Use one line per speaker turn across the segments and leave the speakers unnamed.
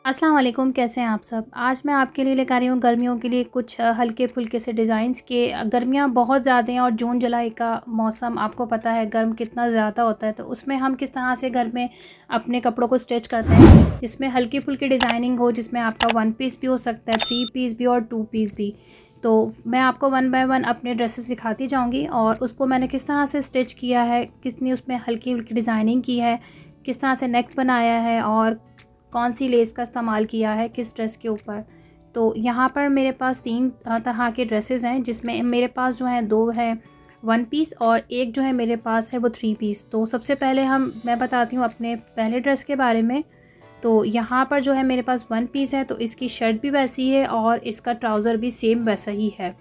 अस्सलाम वालेकुम, कैसे हैं आप सब। आज मैं आपके लिए लेकर आई हूँ गर्मियों के लिए कुछ हल्के फुल्के से डिज़ाइंस के। गर्मियाँ बहुत ज़्यादा हैं और जून जुलाई का मौसम आपको पता है गर्म कितना ज़्यादा होता है, तो उसमें हम किस तरह से घर में अपने कपड़ों को स्टिच करते हैं जिसमें हल्की फुल्की डिज़ाइनिंग हो, जिसमें आपका 1 पीस भी हो सकता है, 3 पीस भी और 2 पीस भी। तो मैं आपको 1 बाय 1 अपने ड्रेसेस दिखाती जाऊँगी और उसको मैंने किस तरह से स्टिच किया है, कितनी उसमें हल्की फुल्की डिज़ाइनिंग की है, किस तरह से नेक बनाया है और कौन सी लेस का इस्तेमाल किया है किस ड्रेस के ऊपर। तो यहाँ पर मेरे पास 3 तरह के ड्रेसेस हैं, जिसमें मेरे पास जो हैं 2 हैं 1 पीस और एक जो है मेरे पास है वो 3 पीस। तो सबसे पहले मैं बताती हूँ अपने पहले ड्रेस के बारे में। तो यहाँ पर जो है मेरे पास 1 पीस है, तो इसकी शर्ट भी वैसी है और इसका ट्राउज़र भी सेम वैसा ही है।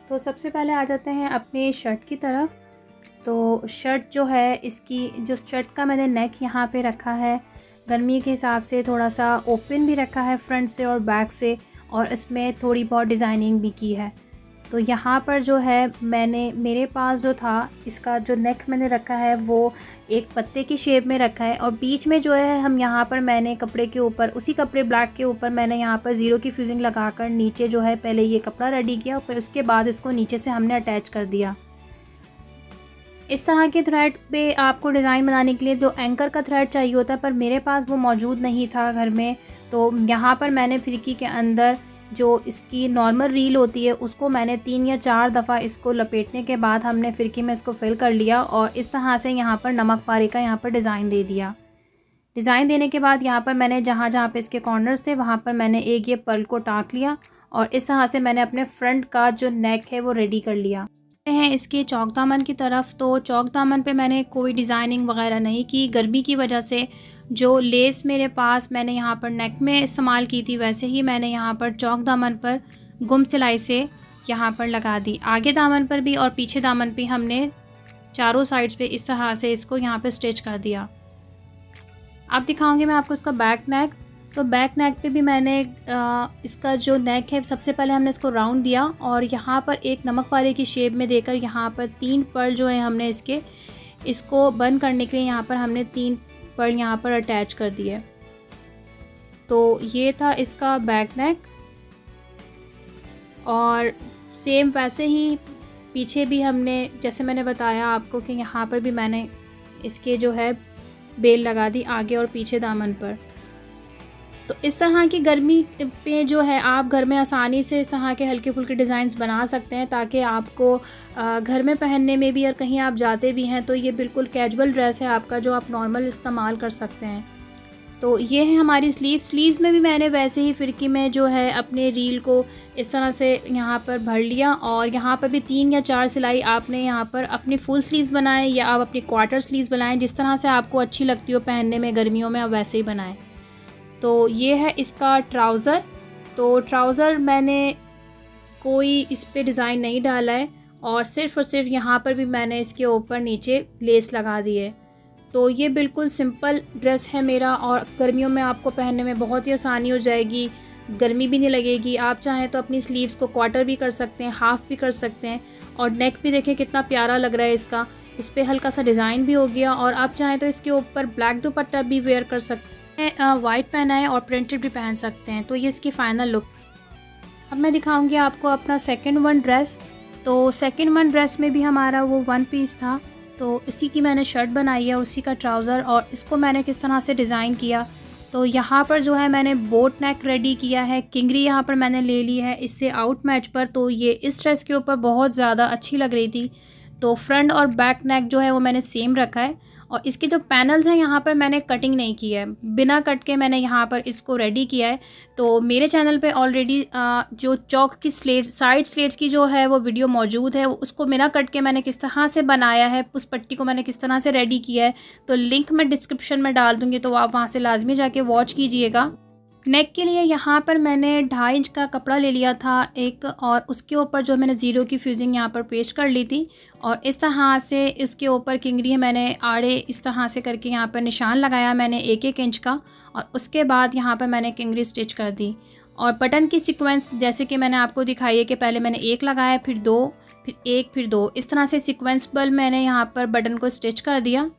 तो सबसे पहले आ जाते हैं अपने शर्ट की तरफ। तो शर्ट जो है, इसकी जो शर्ट का मैंने नेक यहाँ पे रखा है, गर्मी के हिसाब से थोड़ा सा ओपन भी रखा है फ्रंट से और बैक से, और इसमें थोड़ी बहुत डिज़ाइनिंग भी की है। तो यहाँ पर जो है मेरे पास जो था, इसका जो नेक मैंने रखा है वो एक पत्ते की शेप में रखा है, और बीच में जो है हम यहाँ पर मैंने कपड़े के ऊपर, उसी कपड़े ब्लैक के ऊपर मैंने यहाँ पर ज़ीरो की फ्यूजिंग लगाकर नीचे जो है पहले ये कपड़ा रेडी किया और फिर उसके बाद इसको नीचे से हमने अटैच कर दिया। इस तरह के थ्रेड पे आपको डिज़ाइन बनाने के लिए जो एंकर का थ्रेड चाहिए होता है, पर मेरे पास वो मौजूद नहीं था घर में। तो यहाँ पर मैंने फिरकी के अंदर जो इसकी नॉर्मल रील होती है उसको मैंने 3 या 4 दफ़ा इसको लपेटने के बाद हमने फिरकी में इसको फिल कर लिया और इस तरह से यहाँ पर नमक पारे का यहाँ पर डिज़ाइन दे दिया। डिज़ाइन देने के बाद यहाँ पर मैंने जहाँ जहाँ पे इसके कॉर्नर्स थे वहाँ पर मैंने एक ये पर्ल को टाँक लिया और इस तरह से मैंने अपने फ्रंट का जो नेक है वो रेडी कर लिया। हैं इसके चौक दामन की तरफ। तो चौक दामन पे मैंने कोई डिज़ाइनिंग वगैरह नहीं की, गर्मी की वजह से जो लेस मेरे पास मैंने यहाँ पर नेक में इस्तेमाल की थी वैसे ही मैंने यहाँ पर चौक दामन पर गुम सिलाई से यहाँ पर लगा दी। आगे दामन पर भी और पीछे दामन पे हमने चारों साइड्स पे इस तरह से इसको यहाँ पे स्टिच कर दिया। अब दिखाऊंगी मैं आपको इसका बैक नेक। तो बैक नेक पे भी मैंने इसका जो नेक है, सबसे पहले हमने इसको राउंड दिया और यहाँ पर एक नमक पारे की शेप में देकर यहाँ पर 3 पर्ल जो है हमने इसको बंद करने के लिए यहाँ पर हमने 3 पर्ल यहाँ पर अटैच कर दिए। तो ये था इसका बैक नेक और सेम वैसे ही पीछे भी हमने, जैसे मैंने बताया आपको कि यहाँ पर भी मैंने इसके जो है बेल लगा दी आगे और पीछे दामन पर। तो इस तरह की गर्मी पे जो है आप घर में आसानी से इस तरह के हल्के फुल्के डिज़ाइंस बना सकते हैं, ताकि आपको घर में पहनने में भी और कहीं आप जाते भी हैं तो ये बिल्कुल कैजुअल ड्रेस है आपका जो आप नॉर्मल इस्तेमाल कर सकते हैं। तो ये है हमारी स्लीव्स में भी मैंने वैसे ही फिरकी में जो है अपने रील को इस तरह से यहाँ पर भर लिया और यहाँ पर भी 3 या 4 सिलाई आपने यहाँ पर अपनी फुल स्लीव्स बनाएं या आप अपनी क्वार्टर स्लीव्स बनाएं, जिस तरह से आपको अच्छी लगती हो पहनने में गर्मियों में आप वैसे ही बनाएं। तो ये है इसका ट्राउज़र। तो ट्राउज़र मैंने कोई इस पे डिज़ाइन नहीं डाला है और सिर्फ़ यहाँ पर भी मैंने इसके ऊपर नीचे लेस लगा दी है। तो ये बिल्कुल सिंपल ड्रेस है मेरा और गर्मियों में आपको पहनने में बहुत ही आसानी हो जाएगी, गर्मी भी नहीं लगेगी। आप चाहें तो अपनी स्लीव्स को क्वार्टर भी कर सकते हैं, हाफ़ भी कर सकते हैं। और नेक भी देखें कितना प्यारा लग रहा है इसका, इस पर हल्का सा डिज़ाइन भी हो गया। और आप चाहें तो इसके ऊपर ब्लैक दुपट्टा भी वेयर कर सकते हैं, वाइट पहना है और प्रिंटेड भी पहन सकते हैं। तो ये इसकी फ़ाइनल लुक। अब मैं दिखाऊंगी आपको अपना सेकंड वन ड्रेस। तो सेकंड वन ड्रेस में भी हमारा वो 1 पीस था, तो इसी की मैंने शर्ट बनाई है, उसी का ट्राउज़र, और इसको मैंने किस तरह से डिज़ाइन किया। तो यहाँ पर जो है मैंने बोट नेक रेडी किया है, किंगरी यहाँ पर मैंने ले ली है इससे आउट मैच पर। तो ये इस ड्रेस के ऊपर बहुत ज़्यादा अच्छी लग रही थी। तो फ्रंट और बैक नेक जो है वो मैंने सेम रखा है और इसके जो पैनल्स हैं यहाँ पर मैंने कटिंग नहीं की है, बिना कट के मैंने यहाँ पर इसको रेडी किया है। तो मेरे चैनल पे ऑलरेडी जो चौक की साइड स्लेट्स की जो है वो वीडियो मौजूद है, उसको बिना कट के मैंने किस तरह से बनाया है, उस पट्टी को मैंने किस तरह से रेडी किया है, तो लिंक मैं डिस्क्रिप्शन में डाल दूँगी, तो आप वहाँ से लाजमी जाके वॉच कीजिएगा। नेक के लिए यहाँ पर मैंने 2.5 इंच का कपड़ा ले लिया था एक, और उसके ऊपर जो मैंने ज़ीरो की फ्यूजिंग यहाँ पर पेस्ट कर ली थी और इस तरह से इसके ऊपर किंगरी है मैंने आड़े इस तरह से करके यहाँ पर निशान लगाया मैंने 1-1 इंच का, और उसके बाद यहाँ पर मैंने किंगरी स्टिच कर दी। और बटन की सीक्वेंस जैसे कि मैंने आपको दिखाई है कि पहले मैंने 1 लगाया, फिर 2, फिर 1, फिर 2, इस तरह से सीक्वेंसबल मैंने यहाँ पर बटन को स्टिच कर दिया।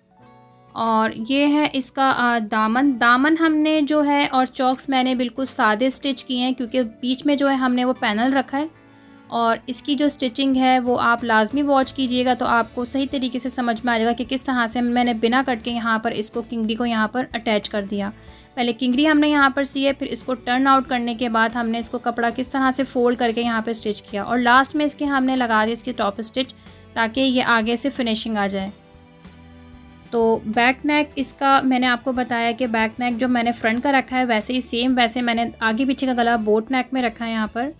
और ये है इसका दामन हमने जो है और चॉक्स मैंने बिल्कुल सादे स्टिच किए हैं, क्योंकि बीच में जो है हमने वो पैनल रखा है। और इसकी जो स्टिचिंग है वो आप लाजमी वॉच कीजिएगा, तो आपको सही तरीके से समझ में आ जाएगा कि किस तरह से मैंने बिना कट के यहाँ पर इसको किंगरी को यहाँ पर अटैच कर दिया। पहले किंगरी हमने यहाँ पर सी है, फिर इसको टर्न आउट करने के बाद हमने इसको कपड़ा किस तरह से फोल्ड करके यहाँ पर स्टिच किया, और लास्ट में इसके हमने लगा दी इसकी टॉप स्टिच, ताकि ये आगे से फिनिशिंग आ जाए। तो बैक नेक इसका मैंने आपको बताया कि बैक नेक जो मैंने फ्रंट का रखा है वैसे ही सेम वैसे मैंने आगे पीछे का गला बोट नेक में रखा है। यहाँ पर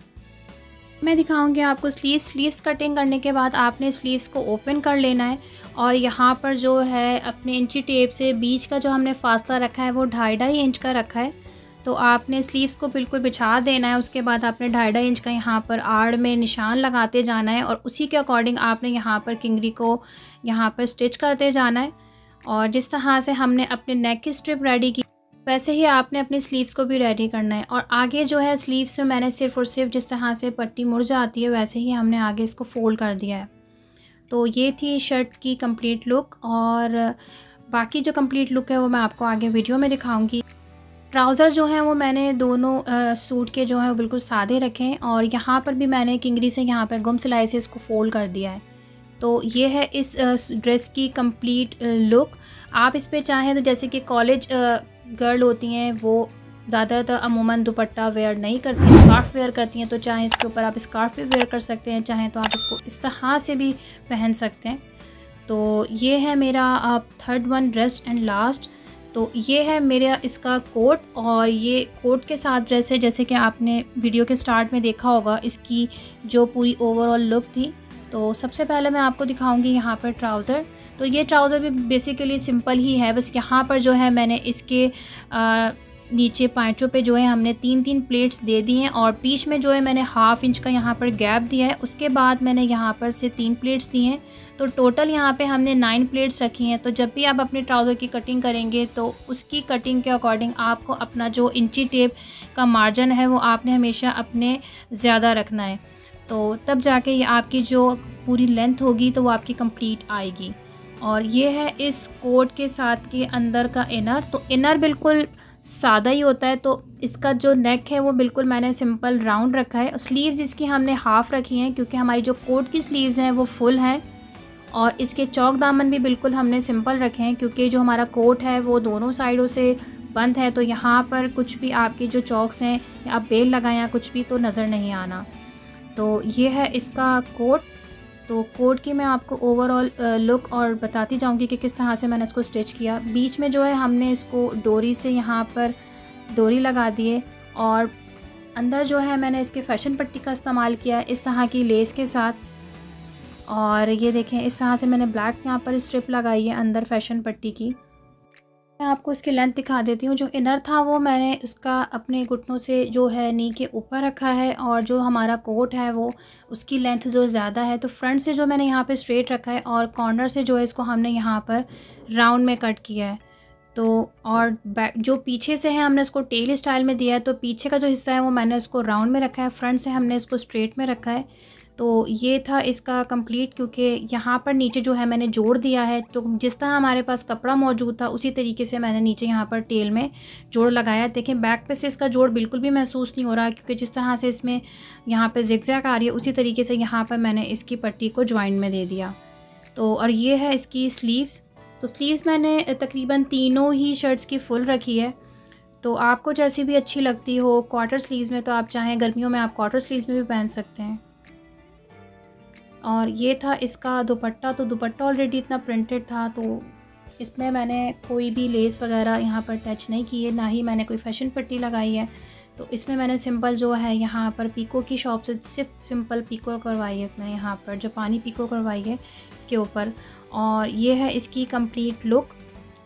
मैं दिखाऊंगी आपको स्लीव्स कटिंग करने के बाद आपने स्लीव्स को ओपन कर लेना है, और यहाँ पर जो है अपने इंची टेप से बीच का जो हमने फासला रखा है वो 2.5 इंच का रखा है। तो आपने स्लीव्स को बिल्कुल बिछा देना है, उसके बाद आपने 2.5 इंच का यहाँ पर आड़ में निशान लगाते जाना है, और उसी के अकॉर्डिंग आपने यहाँ पर किंगरी को यहाँ पर स्टिच करते जाना है। और जिस तरह से हमने अपने नेक की स्ट्रिप रेडी की वैसे ही आपने अपनी स्लीव्स को भी रेडी करना है। और आगे जो है स्लीव्स में मैंने सिर्फ और सिर्फ जिस तरह से पट्टी मुड़ जाती है वैसे ही हमने आगे इसको फोल्ड कर दिया है। तो ये थी शर्ट की कंप्लीट लुक, और बाकी जो कंप्लीट लुक है वो मैं आपको आगे वीडियो में दिखाऊंगी। ट्राउज़र जो है वो मैंने दोनों सूट के जो है वो बिल्कुल सादे रखे हैं, और यहाँ पर भी मैंने किंगरी से यहाँ पर गुम सिलाई से इसको फोल्ड कर दिया है। तो ये है इस ड्रेस की कंप्लीट लुक। आप इस पे चाहें तो जैसे कि कॉलेज गर्ल होती हैं वो ज़्यादातर अमूमन दुपट्टा वेयर नहीं करती हैं, स्कार्फ वेयर करती हैं, तो चाहे इसके ऊपर आप स्कार्फ भी वेयर कर सकते हैं, चाहें तो आप इसको इस तरह से भी पहन सकते हैं। तो ये है मेरा third one dress and last. तो ये है मेरा इसका कोट, और ये कोट के साथ ड्रेस है जैसे कि आपने वीडियो के स्टार्ट में देखा होगा इसकी जो पूरी ओवरऑल लुक थी। तो सबसे पहले मैं आपको दिखाऊंगी यहाँ पर ट्राउज़र। तो ये ट्राउज़र भी बेसिकली सिंपल ही है, बस यहाँ पर जो है मैंने इसके नीचे पाँचों पे जो है हमने 3-3 प्लेट्स दे दी हैं, और बीच में जो है मैंने 1/2 इंच का यहाँ पर गैप दिया है। उसके बाद मैंने यहाँ पर से 3 प्लेट्स दी हैं, तो टोटल यहाँ पे हमने 9 प्लेट्स रखी हैं। तो जब भी आप अपने ट्राउज़र की कटिंग करेंगे तो उसकी कटिंग के अकॉर्डिंग आपको अपना जो इंची टेप का मार्जिन है वो आपने हमेशा अपने ज़्यादा रखना है, तो तब जाके ये आपकी जो पूरी लेंथ होगी तो वो आपकी कंप्लीट आएगी। और ये है इस कोट के साथ के अंदर का इनर। तो इनर बिल्कुल सादा ही होता है, तो इसका जो नेक है वो बिल्कुल मैंने सिंपल राउंड रखा है। स्लीव्स इसकी हमने हाफ़ रखी हैं क्योंकि हमारी जो कोट की स्लीव्स हैं वो फुल हैं, और इसके चौक दामन भी बिल्कुल हमने सिंपल रखे हैं क्योंकि जो हमारा कोट है वो दोनों साइडों से बंद है, तो यहाँ पर कुछ भी आपके जो चौक्स हैं या आप बेल लगाएं या कुछ भी तो नज़र नहीं आना। तो ये है इसका कोट। तो कोट की मैं आपको ओवरऑल लुक और बताती जाऊंगी कि किस तरह से मैंने इसको स्टिच किया। बीच में जो है हमने इसको डोरी से यहाँ पर डोरी लगा दिए, और अंदर जो है मैंने इसके फैशन पट्टी का इस्तेमाल किया है इस तरह की लेस के साथ। और ये देखें इस तरह से मैंने ब्लैक यहाँ पर स्ट्रिप लगाई है अंदर फैशन पट्टी की। मैं आपको इसकी लेंथ दिखा देती हूँ। जो इनर था वो मैंने उसका अपने घुटनों से जो है नी के ऊपर रखा है, और जो हमारा कोट है वो उसकी लेंथ जो ज़्यादा है, तो फ्रंट से जो मैंने यहाँ पे स्ट्रेट रखा है, और कॉर्नर से जो है इसको हमने यहाँ पर राउंड में कट किया है। तो और बैक जो पीछे से है हमने इसको टेल स्टाइल में दिया है, तो पीछे का जो हिस्सा है वो मैंने इसको राउंड में रखा है, फ्रंट से हमने इसको स्ट्रेट में रखा है। तो ये था इसका कंप्लीट, क्योंकि यहाँ पर नीचे जो है मैंने जोड़ दिया है, तो जिस तरह हमारे पास कपड़ा मौजूद था उसी तरीके से मैंने नीचे यहाँ पर टेल में जोड़ लगाया। देखें बैक पे से इसका जोड़ बिल्कुल भी महसूस नहीं हो रहा, क्योंकि जिस तरह से इसमें यहाँ पे जिगजैग आ रही है उसी तरीके से यहाँ पर मैंने इसकी पट्टी को ज्वाइन में दे दिया। तो और ये है इसकी स्लीव्स। तो स्लीव्स मैंने तकरीबन तीनों ही शर्ट्स की फुल रखी है, तो आपको जैसी भी अच्छी लगती हो। क्वार्टर स्लीव्स में तो आप चाहें गर्मियों में आप क्वार्टर स्लीव्स में भी पहन सकते हैं। और ये था इसका दुपट्टा। तो दुपट्टा ऑलरेडी इतना प्रिंटेड था, तो इसमें मैंने कोई भी लेस वगैरह यहाँ पर टच नहीं की है, ना ही मैंने कोई फैशन पट्टी लगाई है। तो इसमें मैंने सिंपल जो है यहाँ पर पीको की शॉप से सिर्फ सिंपल पीको करवाई है मैंने, यहाँ पर जापानी पीको करवाई है इसके ऊपर। और ये है इसकी कंप्लीट लुक।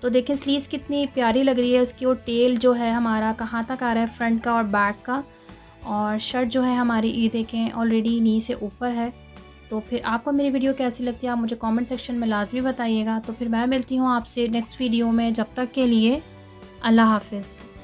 तो देखें स्लीव्स कितनी प्यारी लग रही है उसकी, और टेल जो है हमारा कहाँ तक आ रहा है, फ्रंट का और बैक का। और शर्ट जो है हमारी ये देखें ऑलरेडी नी से ऊपर है। तो फिर आपको मेरी वीडियो कैसी लगती है आप मुझे कमेंट सेक्शन में लाजमी बताइएगा। तो फिर मैं मिलती हूँ आपसे नेक्स्ट वीडियो में, जब तक के लिए अल्लाह हाफिज़।